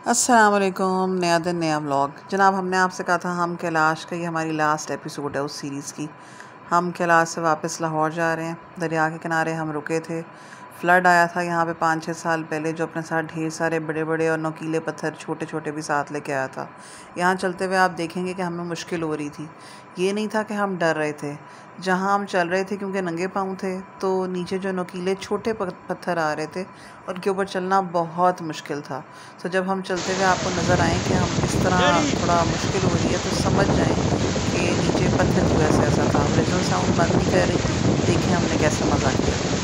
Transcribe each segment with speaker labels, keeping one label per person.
Speaker 1: अस्सलाम वालेकुम। नया दिन नया व्लॉग। जनाब, हमने आपसे कहा था हम कैलाश का, ये हमारी लास्ट एपिसोड है उस सीरीज़ की। हम कैलाश से वापस लाहौर जा रहे हैं। दरिया के किनारे हम रुके थे। फ़्लड आया था यहाँ पे 5-6 साल पहले, जो अपने साथ ढेर सारे बड़े बड़े और नोकीले पत्थर छोटे छोटे भी साथ लेके आया था। यहाँ चलते हुए आप देखेंगे कि हमें मुश्किल हो रही थी। ये नहीं था कि हम डर रहे थे। जहाँ हम चल रहे थे, क्योंकि नंगे पाँव थे, तो नीचे जो नोकीले छोटे पत्थर आ रहे थे, उनके ऊपर चलना बहुत मुश्किल था। तो जब हम चलते हुए आपको नज़र आएँ कि हम इस तरह थोड़ा मुश्किल हो रही है, तो समझ जाएँ कि नीचे पत्थर की वजह से ऐसा था। ओरिजिनल साउंड बंद नहीं कर रही। देखें हमने कैसे मज़ा किया।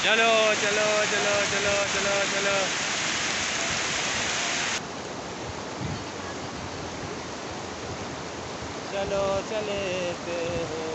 Speaker 2: चलो चलो चलो चलो चलो चलो चलो चले हैं।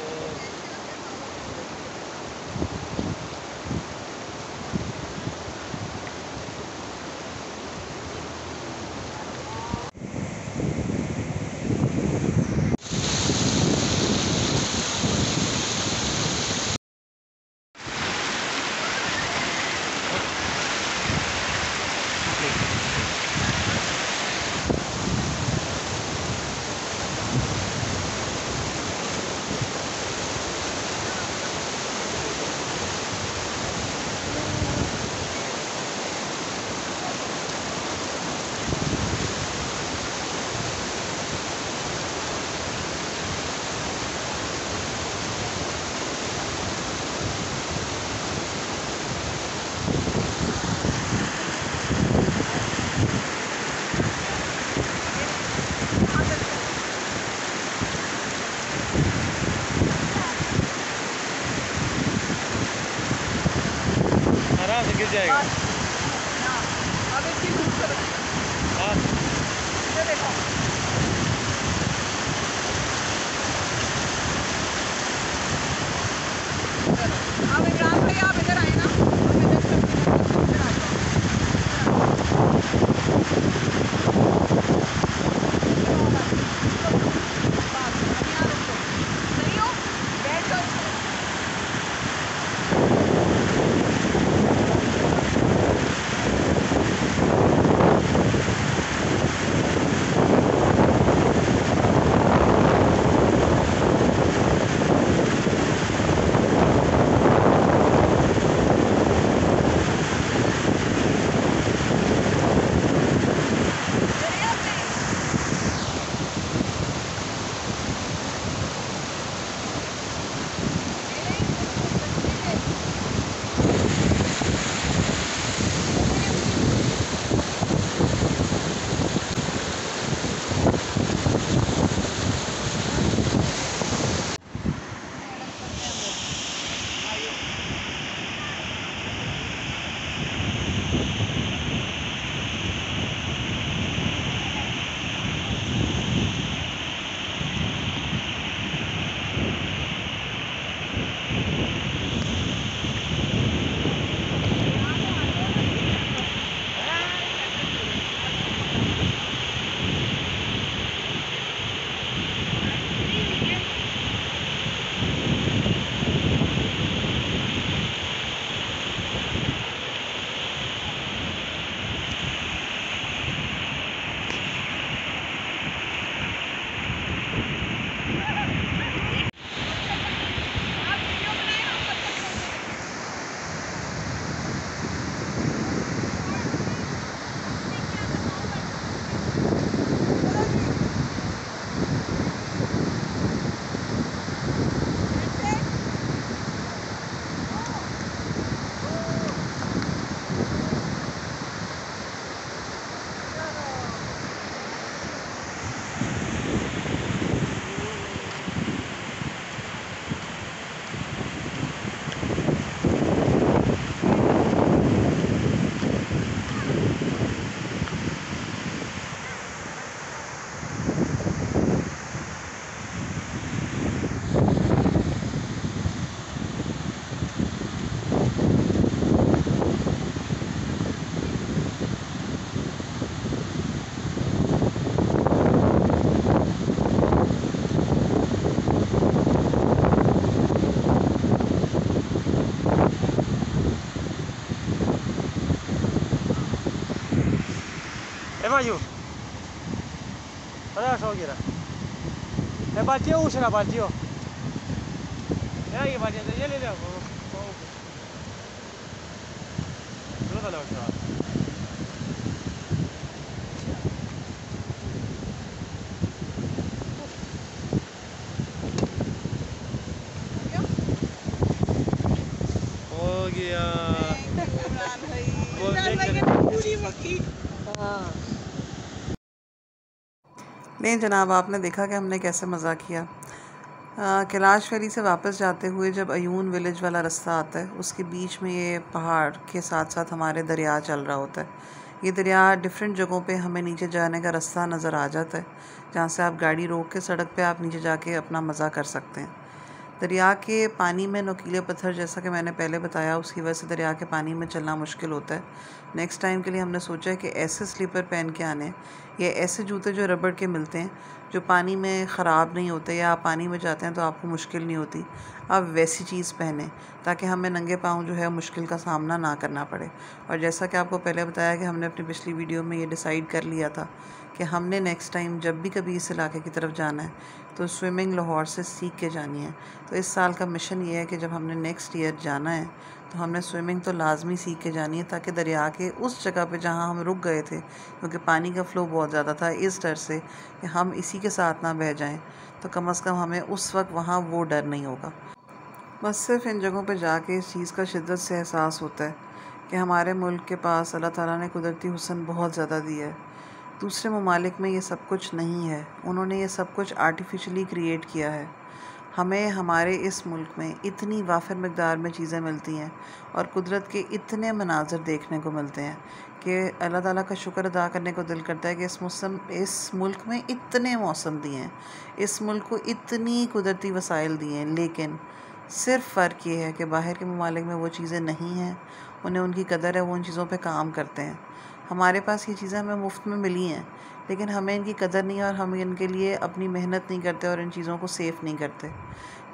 Speaker 2: आराम से गिर जाएगा।
Speaker 3: अब इसकी दूर करो।
Speaker 2: हाँ
Speaker 3: इधर देखो। अब इमरान भाई आप इधर आए ना, हम इधर से इधर आ जाओ। बस अब यहाँ रुक जाओ। सही हो, बैठ जाओ।
Speaker 2: Maju. Ada so kira. Balcio usa balcio. Ya ये balcio ये ले ले. चलो चलो चलो. हो गया.
Speaker 3: पूरी मक्खी।
Speaker 1: नहीं जनाब, आपने देखा कि हमने कैसे मज़ा किया। कैलाश वैली से वापस जाते हुए जब अयून विलेज वाला रास्ता आता है, उसके बीच में ये पहाड़ के साथ साथ हमारे दरिया चल रहा होता है। ये दरिया डिफरेंट जगहों पे हमें नीचे जाने का रास्ता नज़र आ जाता है, जहाँ से आप गाड़ी रोक के सड़क पे आप नीचे जाके अपना मज़ा कर सकते हैं। दरिया के पानी में नुकीले पत्थर, जैसा कि मैंने पहले बताया, उसकी वजह से दरिया के पानी में चलना मुश्किल होता है। नेक्स्ट टाइम के लिए हमने सोचा है कि ऐसे स्लीपर पहन के आने, या ऐसे जूते जो रबड़ के मिलते हैं, जो पानी में ख़राब नहीं होते, या आप पानी में जाते हैं तो आपको मुश्किल नहीं होती, आप वैसी चीज़ पहने ताकि हमें नंगे पाँव जो है मुश्किल का सामना ना करना पड़े। और जैसा कि आपको पहले बताया कि हमने अपनी पिछली वीडियो में ये डिसाइड कर लिया था कि हमने नेक्स्ट टाइम जब भी कभी इस इलाके की तरफ जाना है तो स्विमिंग लाहौर से सीख के जानी है। तो इस साल का मिशन ये है कि जब हमने नेक्स्ट ईयर जाना है तो हमने स्विमिंग तो लाजमी सीख के जानी है, ताकि दरिया के उस जगह पे जहाँ हम रुक गए थे, क्योंकि पानी का फ़्लो बहुत ज़्यादा था, इस डर से कि हम इसी के साथ ना बह जाएं, तो कम से कम हमें उस वक्त वहाँ वो डर नहीं होगा। बस सिर्फ इन जगहों पे जाके इस चीज़ का शिद्दत से एहसास होता है कि हमारे मुल्क के पास अल्लाह ताला ने कुदरती हुस्न बहुत ज़्यादा दिया है। दूसरे ममालिक में ये सब कुछ नहीं है, उन्होंने ये सब कुछ आर्टिफिशली क्रिएट किया है। हमें हमारे इस मुल्क में इतनी वाफिर मकदार में चीज़ें मिलती हैं और कुदरत के इतने मनाज़र देखने को मिलते हैं कि अल्लाह ताला का शुक्र अदा करने को दिल करता है कि इस मुल्क में इतने मौसम दिए हैं, इस मुल्क को इतनी कुदरती वसाइल दिए हैं। लेकिन सिर्फ फ़र्क ये है कि बाहर के ममालिक में वो चीज़ें नहीं हैं, उन्हें उनकी कदर है, वो उन चीज़ों पे काम करते हैं। हमारे पास ये चीज़ें हमें मुफ्त में मिली हैं, लेकिन हमें इनकी कदर नहीं है और हम इनके लिए अपनी मेहनत नहीं करते और इन चीज़ों को सेफ़ नहीं करते।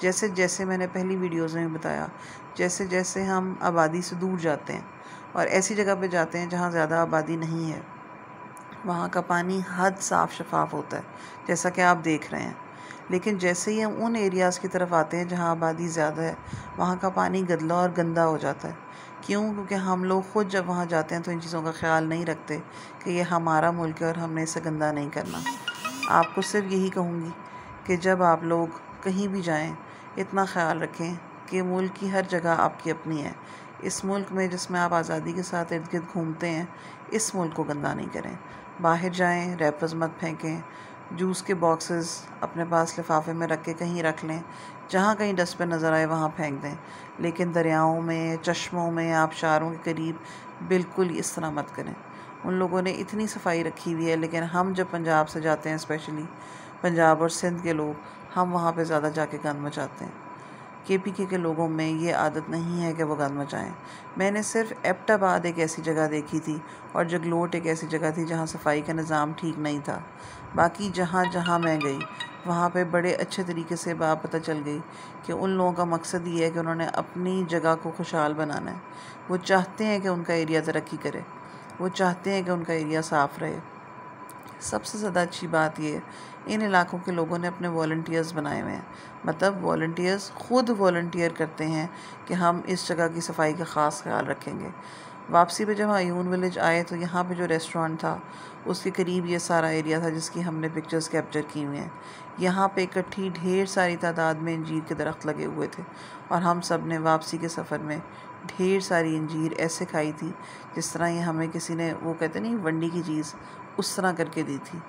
Speaker 1: जैसे जैसे मैंने पहली वीडियोज़ में बताया, जैसे जैसे हम आबादी से दूर जाते हैं और ऐसी जगह पे जाते हैं जहाँ ज़्यादा आबादी नहीं है, वहाँ का पानी हद साफ़ शफाफ होता है, जैसा कि आप देख रहे हैं। लेकिन जैसे ही हम उन एरियाज़ की तरफ आते हैं जहाँ आबादी ज़्यादा है, वहाँ का पानी गंदा और गंदा हो जाता है। क्यों? क्योंकि हम लोग ख़ुद जब वहाँ जाते हैं तो इन चीज़ों का ख्याल नहीं रखते कि ये हमारा मुल्क है और हमने इसे गंदा नहीं करना। आपको सिर्फ यही कहूँगी कि जब आप लोग कहीं भी जाएं, इतना ख्याल रखें कि मुल्क की हर जगह आपकी अपनी है। इस मुल्क में जिसमें आप आज़ादी के साथ इर्द गिर्द घूमते हैं, इस मुल्क को गंदा नहीं करें। बाहर जाएं, रैपर्स मत फेंकें, जूस के बॉक्सेस अपने पास लिफाफे में रख के कहीं रख लें, जहाँ कहीं डस्टबिन नज़र आए वहाँ फेंक दें। लेकिन दरियाओं में, चश्मों में, आबशारों के करीब बिल्कुल इस तरह मत करें। उन लोगों ने इतनी सफाई रखी हुई है, लेकिन हम जब पंजाब से जाते हैं, स्पेशली पंजाब और सिंध के लोग, हम वहाँ पे ज़्यादा जाके गंद मचाते हैं। KPK के लोगों में ये आदत नहीं है कि वो गंद मचाएं। मैंने सिर्फ एबटाबाद एक ऐसी जगह देखी थी और जगलोट एक ऐसी जगह थी जहाँ सफाई का निज़ाम ठीक नहीं था। बाकी जहाँ जहाँ मैं गई वहाँ पे बड़े अच्छे तरीके से बात पता चल गई कि उन लोगों का मकसद ये है कि उन्होंने अपनी जगह को खुशहाल बनाना है। वो चाहते हैं कि उनका एरिया तरक्की करे, वो चाहते हैं कि उनका एरिया साफ़ रहे। सबसे ज़्यादा अच्छी बात ये है, इन इलाकों के लोगों ने अपने वॉलंटियर्स बनाए हुए हैं। मतलब वॉलंटियर्स ख़ुद वॉलंटियर करते हैं कि हम इस जगह की सफाई का ख़ास ख्याल रखेंगे। वापसी पे जब हम अयून विलेज आए तो यहाँ पे जो रेस्टोरेंट था उसके करीब ये सारा एरिया था जिसकी हमने पिक्चर्स कैप्चर की हुई हैं। यहाँ पे इकट्ठी ढेर सारी तादाद में अंजीर के दरख्त लगे हुए थे और हम सब ने वापसी के सफ़र में ढेर सारी अंजीर ऐसे खाई थी जिस तरह ये हमें किसी ने, वो कहते नहीं, वंडी की चीज़ उस तरह करके दी थी।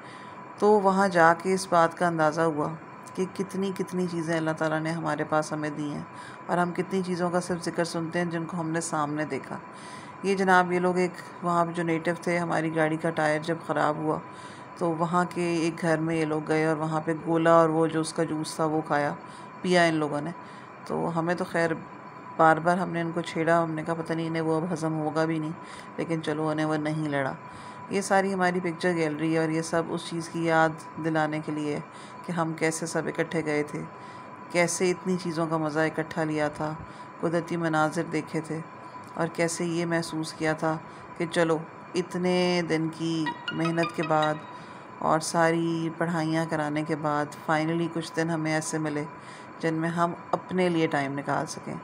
Speaker 1: तो वहाँ जाके इस बात का अंदाज़ा हुआ कि कितनी कितनी चीज़ें अल्लाह ताला ने हमारे पास हमें दी हैं और हम कितनी चीज़ों का सिर्फ ज़िक्र सुनते हैं जिनको हमने सामने देखा। ये जनाब, ये लोग एक वहाँ पे जो नेटिव थे, हमारी गाड़ी का टायर जब ख़राब हुआ तो वहाँ के एक घर में ये लोग गए और वहाँ पे गोला और वो जो उसका जूस था वो पिया इन लोगों ने। तो हमें तो खैर बार बार हमने इनको छेड़ा, हमने कहा पता नहीं इन्हें वो अब हज़म होगा भी नहीं, लेकिन चलो उन्हें वो नहीं लड़ा। ये सारी हमारी पिक्चर गैलरी है और ये सब उस चीज़ की याद दिलाने के लिए कि हम कैसे सब इकट्ठे गए थे, कैसे इतनी चीज़ों का मज़ा इकट्ठा लिया था, कुदरती मनाजिर देखे थे और कैसे ये महसूस किया था कि चलो इतने दिन की मेहनत के बाद और सारी पढ़ाइयाँ कराने के बाद फाइनली कुछ दिन हमें ऐसे मिले जिनमें हम अपने लिए टाइम निकाल सकें।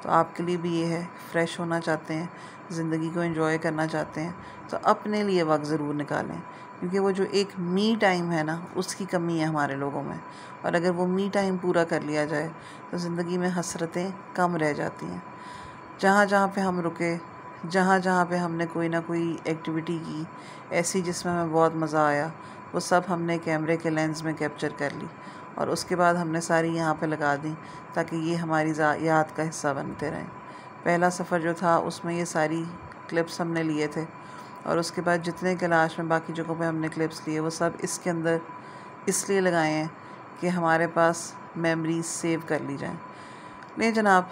Speaker 1: तो आपके लिए भी ये है, फ्रेश होना चाहते हैं, ज़िंदगी को एंजॉय करना चाहते हैं, तो अपने लिए वक्त ज़रूर निकालें, क्योंकि वो जो एक मी टाइम है ना, उसकी कमी है हमारे लोगों में। और अगर वो मी टाइम पूरा कर लिया जाए तो ज़िंदगी में हसरतें कम रह जाती हैं। जहाँ जहाँ पे हम रुके, जहाँ जहाँ पे हमने कोई ना कोई एक्टिविटी की ऐसी जिसमें हमें बहुत मज़ा आया, वो सब हमने कैमरे के लेंस में कैप्चर कर ली और उसके बाद हमने सारी यहाँ पे लगा दी ताकि ये हमारी याद का हिस्सा बनते रहें। पहला सफ़र जो था उसमें ये सारी क्लिप्स हमने लिए थे और उसके बाद जितने कैलाश में बाकी जगहों पे हमने क्लिप्स लिए वो सब इसके अंदर इसलिए लगाए हैं कि हमारे पास मेमोरीज सेव कर ली जाएं। नहीं जनाब,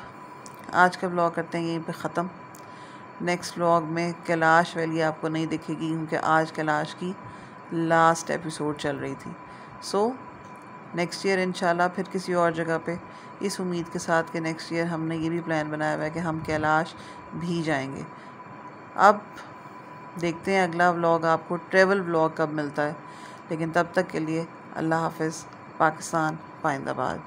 Speaker 1: आज का व्लॉग करते हैं यहीं पे ख़त्म। नेक्स्ट व्लॉग में कैलाश वैली आपको नहीं दिखेगी क्योंकि आज कैलाश की लास्ट एपिसोड चल रही थी। सो नेक्स्ट ईयर इंशाल्लाह फिर किसी और जगह पे, इस उम्मीद के साथ कि नेक्स्ट ईयर हमने ये भी प्लान बनाया हुआ है कि हम कैलाश भी जाएंगे। अब देखते हैं अगला व्लॉग आपको ट्रैवल व्लॉग कब मिलता है, लेकिन तब तक के लिए अल्लाह हाफ़िज़। पाकिस्तान पाइंदाबाद।